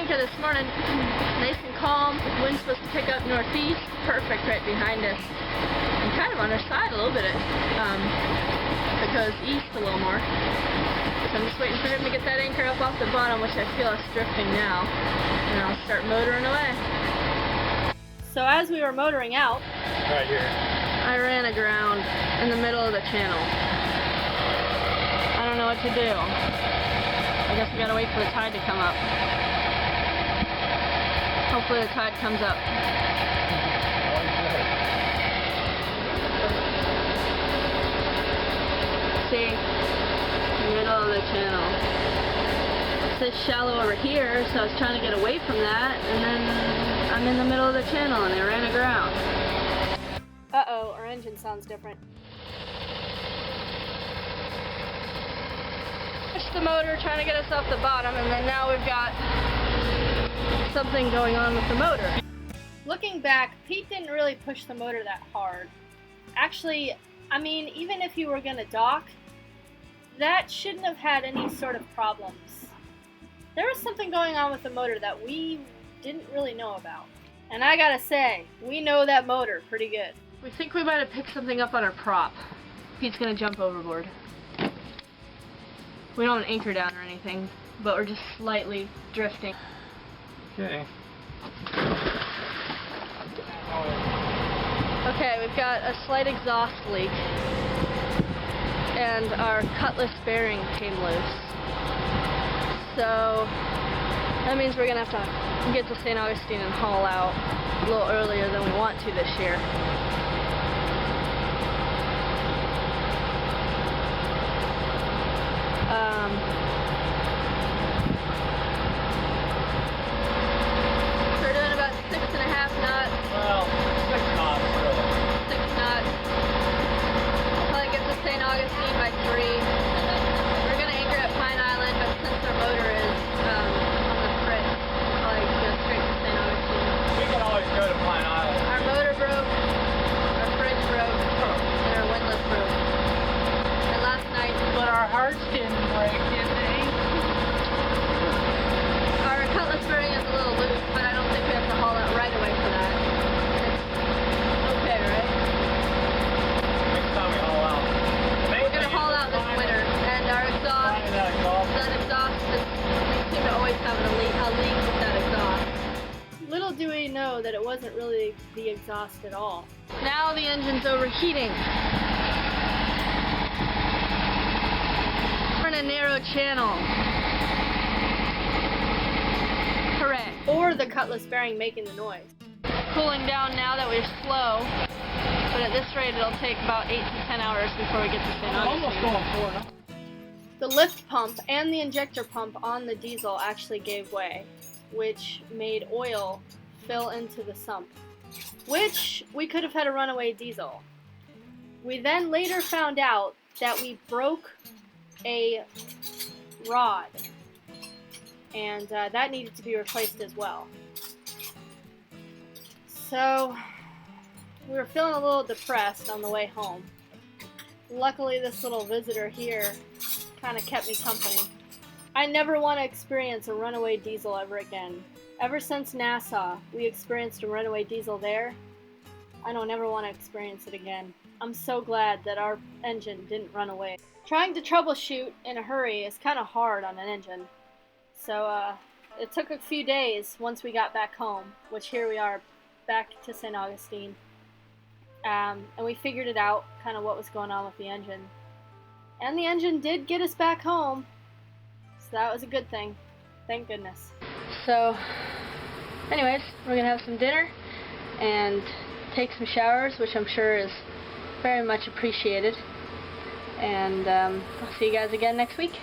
anchor this morning, nice and calm, wind's supposed to pick up northeast, perfect right behind us. I'm kind of on our side a little bit, it goes east a little more. So I'm just waiting for him to get that anchor up off the bottom, which I feel is drifting now, and I'll start motoring away. So as we were motoring out, right here, I ran aground in the middle of the channel. I don't know what to do. I guess we gotta wait for the tide to come up. Hopefully the tide comes up. See, middle of the channel. It's this shallow over here, so I was trying to get away from that, and then I'm in the middle of the channel and I ran aground. Uh-oh, our engine sounds different. Pushed the motor, trying to get us off the bottom, and then now we've got something going on with the motor. Looking back, Pete didn't really push the motor that hard. Actually, I mean, even if you were gonna dock, that shouldn't have had any sort of problems. There was something going on with the motor that we didn't really know about. And I gotta say, we know that motor pretty good. We think we might have picked something up on our prop. Pete's gonna jump overboard. We don't have an anchor down or anything, but we're just slightly drifting. Okay. Okay, we've got a slight exhaust leak, and our cutlass bearing came loose. So that means we're gonna have to get to St. Augustine and haul out a little earlier than we want to this year. We're doing about 6.5 knots. Well, 6 knots, really. 6 knots. We'll probably get to St. Augustine by 3. We're going to anchor at Pine Island, but since our motor is on the fritz, we'll probably go straight to St. Augustine. We can always go to Pine Island. Our motor broke, our fridge broke, and our windlass broke. And last night... But our hearts didn't break, did they? Our cutlass bearing is a little loose, but I don't think we have to haul out right away for that. It's okay, right? Next time we haul out. We're going to haul out this winter, and our exhaust, that exhaust, we seem to always have a leak with that exhaust. Little do we know that it wasn't really the exhaust at all. Now the engine's overheating. We're in a narrow channel. Hooray. Or the cutlass bearing making the noise. Cooling down now that we're slow, but at this rate it'll take about 8 to 10 hours before we get to St. Augustine. Almost going 4 now. The lift pump and the injector pump on the diesel actually gave way, which made oil fill into the sump, which we could have had a runaway diesel. We then later found out that we broke a rod, and that needed to be replaced as well. So we were feeling a little depressed on the way home. Luckily this little visitor here kind of kept me company. I never want to experience a runaway diesel ever again. Ever since Nassau, we experienced a runaway diesel there. I don't ever want to experience it again. I'm so glad that our engine didn't run away. Trying to troubleshoot in a hurry is kind of hard on an engine. So it took a few days once we got back home, which here we are back to St. Augustine. And we figured it out, kind of what was going on with the engine. And the engine did get us back home. So that was a good thing. Thank goodness. So, anyways, we're going to have some dinner and take some showers, which I'm sure is very much appreciated. And I'll see you guys again next week.